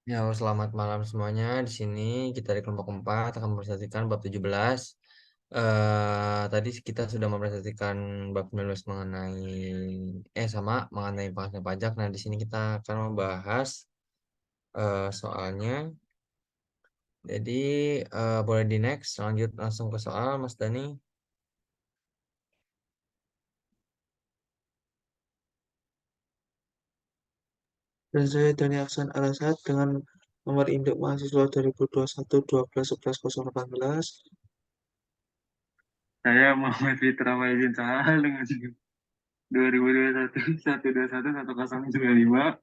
Ya, selamat malam semuanya. Di sini kita di kelompok 4 akan mempresentasikan bab 17. Tadi kita sudah mempresentasikan bab 19 mengenai penghasilan pajak. Nah, di sini kita akan membahas soalnya. Jadi, boleh di next, lanjut langsung ke soal, Mas Dani. Dan saya Dani Aksan Arasat dengan nomor induk mahasiswa 2021 12 11 018. Saya Muhammad Fitra Maizin Sahal dengan SIM 2021 121 1095.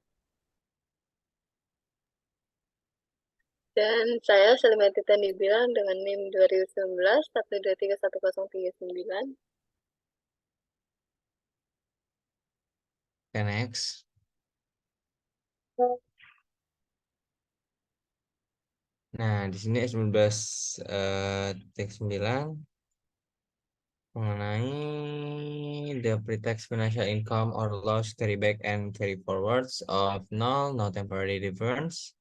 Dan saya Selimanti Tani bilang dengan NIM 2019 1231039. Oke, next. Nah, di sini S19 titik 9 mengenai the pre-tax financial income or loss carry back and carry forwards of null, no temporary difference.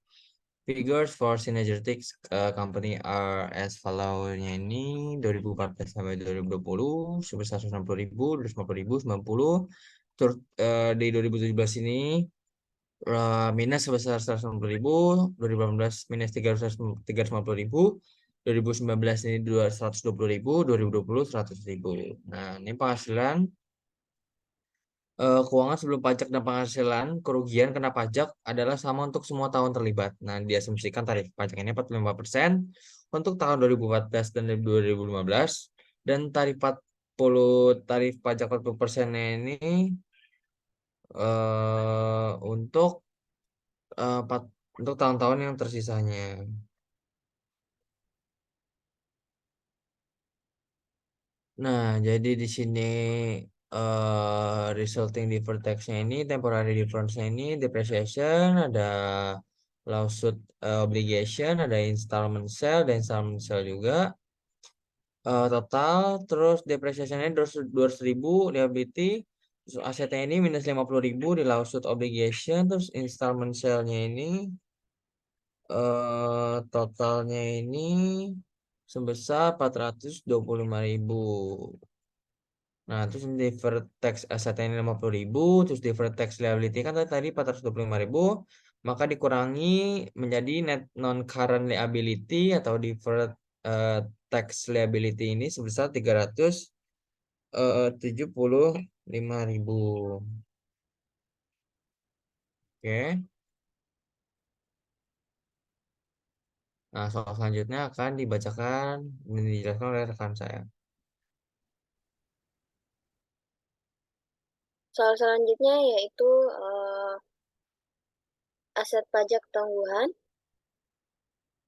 Figures for synergetic company are as follow-nya ini 2014 sampai 2020 sebesar 160.000, 250.000, 90. Terus di 2017 ini minus sebesar 160.000, 2018 minus 350.000, 2019 ini 220.000, 2020 100.000. Nah, ini penghasilan keuangan sebelum pajak dan penghasilan kerugian kena pajak adalah sama untuk semua tahun terlibat. Nah, diasumsikan tarif pajaknya 45% untuk tahun 2014 dan 2015 dan tarif pajak 40%-nya ini untuk untuk tahun-tahun yang tersisanya. Nah, jadi di sini resulting deferred tax-nya ini, temporary difference-nya ini, depreciation, ada lawsuit obligation, ada installment sale, dan installment sale juga. Total, terus depreciation-nya 200.000, liability, terus asetnya ini minus 50.000 di lawsuit obligation, terus installment sale-nya ini totalnya ini sebesar 425.000. Nah, terus deferred tax asetnya ini 50.000, terus deferred tax liability kan tadi 425.000, maka dikurangi menjadi net non current liability atau deferred tax liability ini sebesar 375.000. Oke. Nah, soal selanjutnya akan dibacakan dan dijelaskan oleh rekan saya. Soal selanjutnya yaitu aset pajak tangguhan.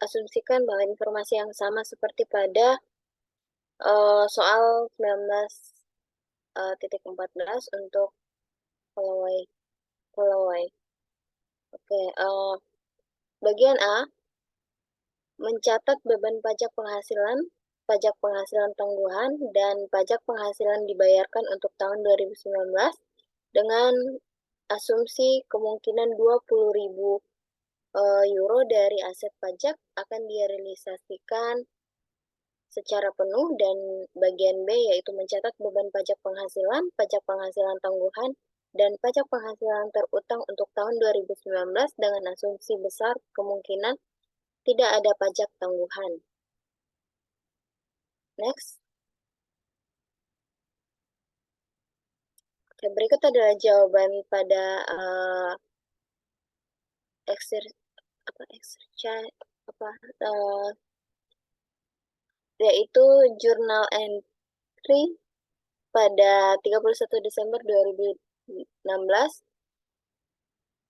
Asumsikan bahwa informasi yang sama seperti pada soal 19.14 untuk Pulawai. Oke, bagian A, mencatat beban pajak penghasilan tangguhan, dan pajak penghasilan dibayarkan untuk tahun 2019 dengan asumsi kemungkinan 20.000 euro dari aset pajak akan direalisasikan secara penuh, dan bagian B yaitu mencatat beban pajak penghasilan tangguhan, dan pajak penghasilan terutang untuk tahun 2019 dengan asumsi besar kemungkinan tidak ada pajak tangguhan. Next. Oke, berikut adalah jawaban pada yaitu jurnal entry pada 31 Desember 2016,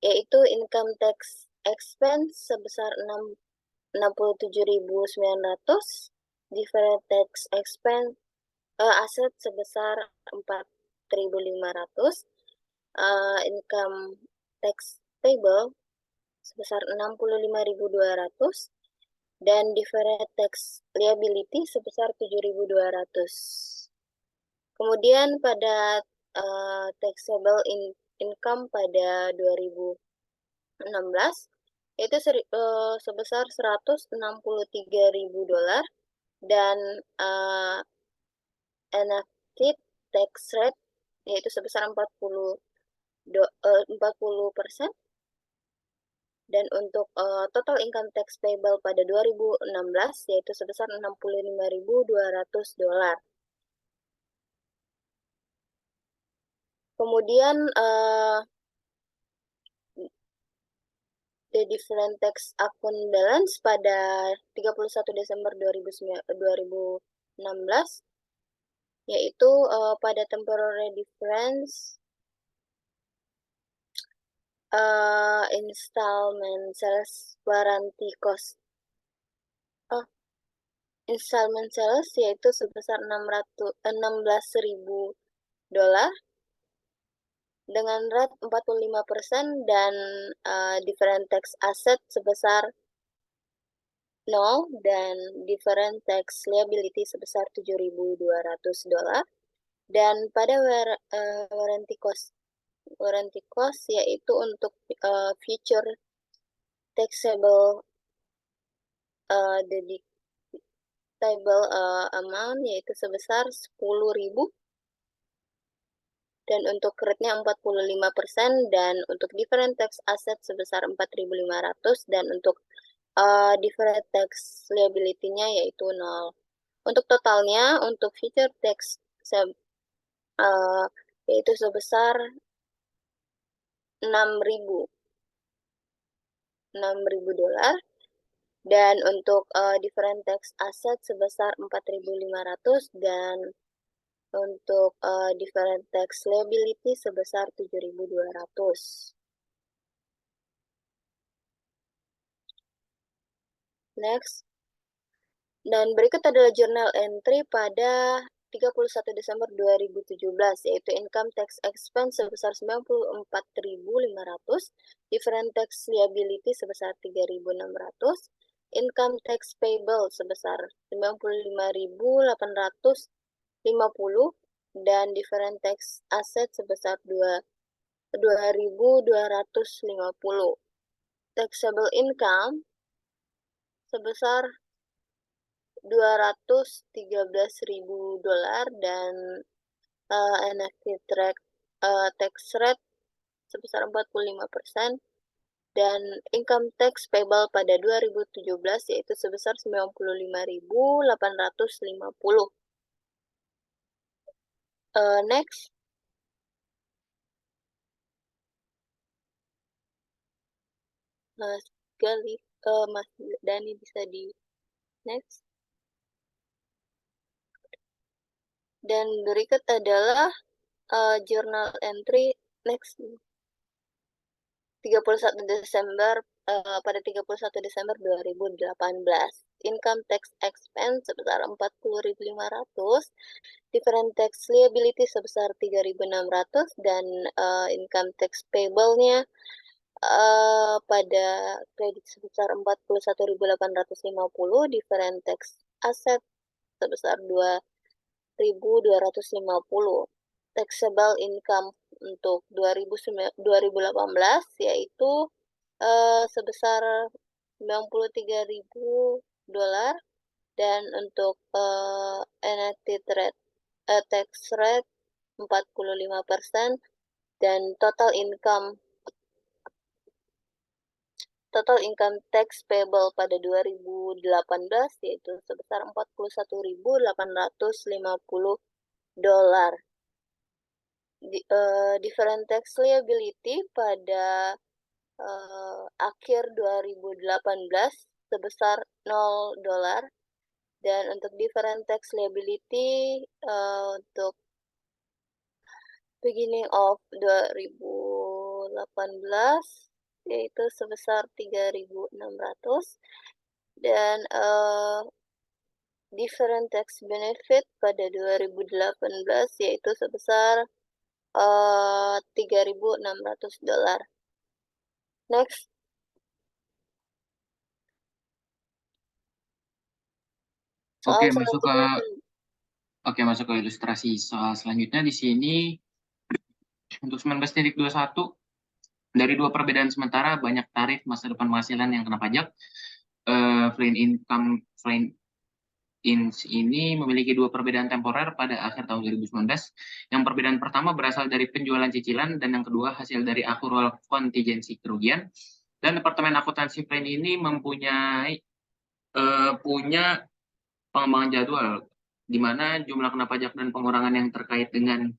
yaitu income tax expense sebesar 67.900, deferred tax expense aset sebesar 4.500, income tax payable sebesar 65.200, dan deferred tax liability sebesar 7.200. Kemudian pada taxable income pada 2016 yaitu sebesar $163.000 dan enacted tax rate yaitu sebesar 40%. Dan untuk total income tax payable pada 2016 yaitu sebesar $65.200. Kemudian the different tax account balance pada 31 Desember 2016 yaitu pada temporary difference installment sales warranty cost installment sales yaitu sebesar $16.000 dengan rate 45% dan different tax asset sebesar 0 dan different tax liability sebesar $7.200 dan pada warranty cost yaitu untuk future taxable deductible amount yaitu sebesar 10.000 dan untuk rate-nya 45% dan untuk different tax asset sebesar 4.500 dan untuk different tax liability-nya yaitu 0. Untuk totalnya untuk future tax yaitu sebesar $6.000 dan untuk different tax asset sebesar 4.500 dan untuk different tax liability sebesar 7.200. Next. Dan berikut adalah journal entry pada 31 Desember 2017 yaitu income tax expense sebesar 94.500, different tax liability sebesar 3.600, income tax payable sebesar 95.850 dan different tax asset sebesar 2.250. Taxable income sebesar $213.000 dan enacted tax rate sebesar 45% dan income tax payable pada 2017 yaitu sebesar 95.850. Next. Mas Dani bisa di next. Dan berikut adalah journal entry next 31 Desember pada 31 Desember 2018. Income tax expense sebesar 40.500, different tax liability sebesar 3.600 dan income tax payable-nya pada kredit sebesar 41.850, different tax asset sebesar 2.250. Taxable income untuk 2018 yaitu sebesar $93.000 dan untuk enacted tax rate 45% dan total income tax payable pada 2018 yaitu sebesar $41.850. Different tax liability pada akhir 2018 sebesar $0 dan untuk different tax liability untuk beginning of 2018 yaitu sebesar 3.600 dan different tax benefit pada 2018 yaitu sebesar $3.600. Next. Oke, masuk ke ilustrasi soal selanjutnya di sini. Untuk 19.21, dari dua perbedaan sementara, banyak tarif masa depan penghasilan yang kena pajak. Foreign income, foreign ins ini memiliki dua perbedaan temporer pada akhir tahun 2019. Yang perbedaan pertama berasal dari penjualan cicilan, dan yang kedua hasil dari akrual kontingensi kerugian. Dan Departemen Akuntansi Foreign ini punya pengembangan jadwal, di mana jumlah kena pajak dan pengurangan yang terkait dengan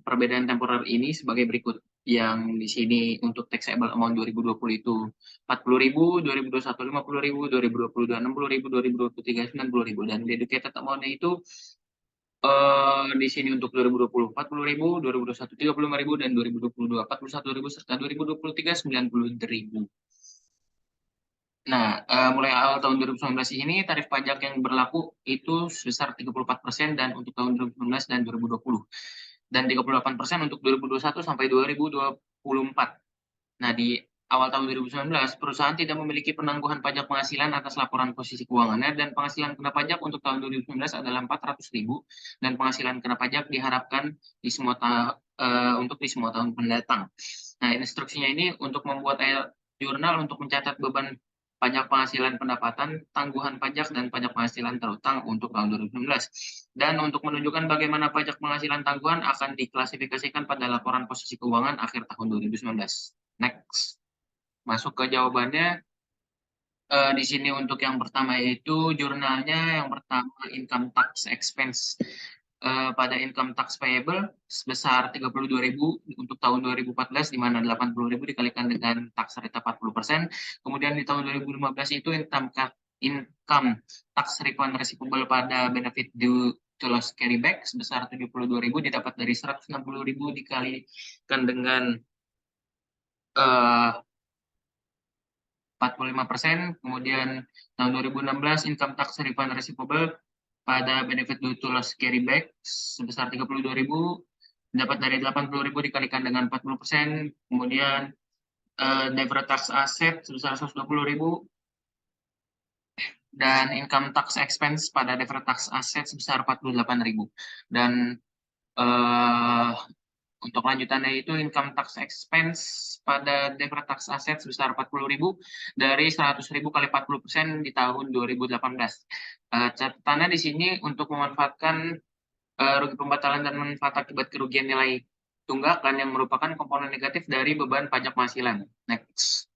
perbedaan temporer ini sebagai berikut. Yang di sini untuk taxable amount 2020 itu 40.000, 2021 50.000, 2022 60.000, 2023 90.000, dan dedicated amount-nya itu di sini untuk 2020 40.000, 2021 35.000, dan 2022 41.000, serta 2023 90.000. Nah, mulai awal tahun 2019 ini, tarif pajak yang berlaku itu sebesar 34%, dan untuk tahun 2019 dan 2020. Dan 38% untuk 2021 sampai 2024. Nah, di awal tahun 2019, perusahaan tidak memiliki penangguhan pajak penghasilan atas laporan posisi keuangannya, dan penghasilan kena pajak untuk tahun 2019 adalah 400.000, dan penghasilan kena pajak diharapkan untuk di semua tahun mendatang. Nah, instruksinya ini untuk membuat jurnal untuk mencatat beban pajak penghasilan pendapatan, tangguhan pajak, dan pajak penghasilan terutang untuk tahun 2019. Dan untuk menunjukkan bagaimana pajak penghasilan tangguhan akan diklasifikasikan pada laporan posisi keuangan akhir tahun 2019. Next. Masuk ke jawabannya. Di sini untuk yang pertama yaitu jurnalnya. Yang pertama income tax expense pada income tax payable sebesar 32.000 untuk tahun 2014, di mana 80.000 dikalikan dengan tax rate 40%. Kemudian di tahun 2015 itu income tax refund receivable pada benefit due to loss carryback sebesar 72.000 didapat dari 160.000 dikalikan dengan 45%. Kemudian tahun 2016 income tax refund receivable pada benefit due to loss carryback sebesar 32.000 dapat dari 80.000 dikalikan dengan 40%. Kemudian deferred tax asset sebesar 120.000, dan income tax expense pada deferred tax asset sebesar 48.000. Dan untuk lanjutannya itu income tax expense pada deferred tax asset sebesar 40.000 dari 100.000 kali 40% di tahun 2018. Catatannya di sini untuk memanfaatkan rugi pembatalan dan manfaat akibat kerugian nilai tunggakan yang merupakan komponen negatif dari beban pajak penghasilan. Next.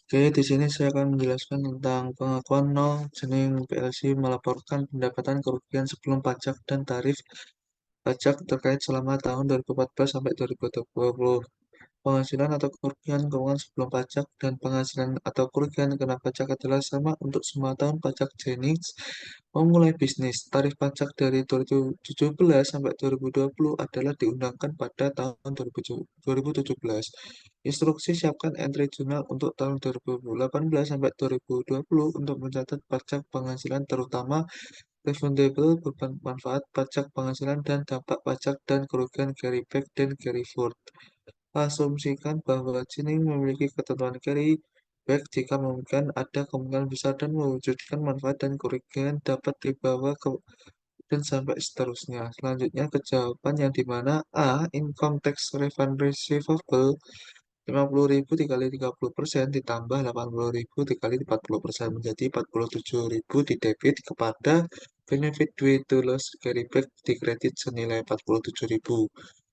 Oke, di sini saya akan menjelaskan tentang pengakuan nol Jening PLC melaporkan pendapatan kerugian sebelum pajak dan tarif pajak terkait selama tahun 2014 sampai 2020. Penghasilan atau kerugian keuangan sebelum pajak dan penghasilan atau kerugian kena pajak adalah sama untuk semua tahun pajak Jennings memulai bisnis. Tarif pajak dari 2017 sampai 2020 adalah diundangkan pada tahun 2017. Instruksi siapkan entry jurnal untuk tahun 2018 sampai 2020 untuk mencatat pajak penghasilan terutama refundable, beban manfaat, pajak penghasilan, dan dampak pajak dan kerugian carry back dan carry forward. Asumsikan bahwa Jining memiliki ketentuan carry back jika memungkinkan ada kemungkinan besar dan mewujudkan manfaat dan kerugian dapat dibawa ke dan sampai seterusnya. Selanjutnya ke jawaban yang dimana A. Income tax refund receivable 50.000 dikali 30% ditambah 80.000 dikali 40% menjadi 47.000 didebit kepada benefit due to loss carryback dikredit senilai 47.000.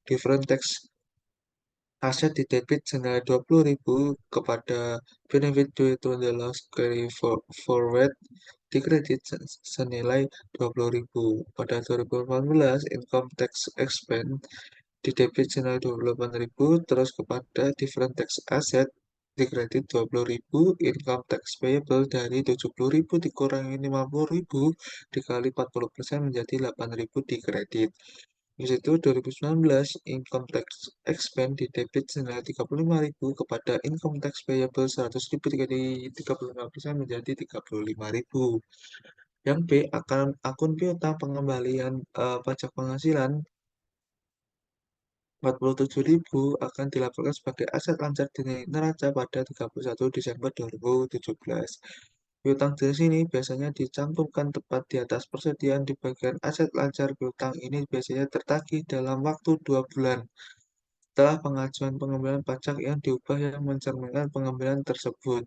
Different tax aset didebit senilai 20.000 kepada benefit due to the loss carry forward dikredit senilai 20.000. Pada 2018, income tax expense didebit senilai 28.000 terus kepada different tax asset dikredit 20.000, income tax payable dari 70.000 dikurangi 50.000 dikali 40% menjadi 8.000 dikredit. Di situ 2019 income tax expense didebit senilai 35.000 kepada income tax payable 100.000 dikali 35% menjadi 35.000. Yang B akan akun piutang pengembalian pajak penghasilan 47.000 akan dilaporkan sebagai aset lancar di neraca pada 31 Desember 2017. Piutang di sini biasanya dicantumkan tepat di atas persediaan di bagian aset lancar. Piutang ini biasanya tertagih dalam waktu 2 bulan setelah pengajuan pengambilan pajak yang diubah yang mencerminkan pengambilan tersebut.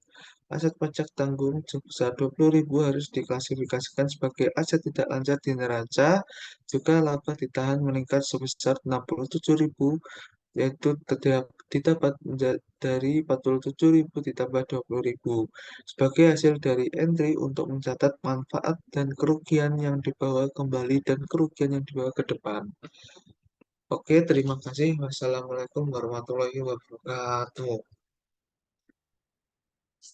Aset pajak tanggung sebesar 20.000 harus diklasifikasikan sebagai aset tidak lancar di neraca. Juga laba ditahan meningkat sebesar 67.000, yaitu didapat dari 47.000 ditambah 20.000 sebagai hasil dari entry untuk mencatat manfaat dan kerugian yang dibawa kembali dan kerugian yang dibawa ke depan. Oke, terima kasih. Wassalamualaikum warahmatullahi wabarakatuh.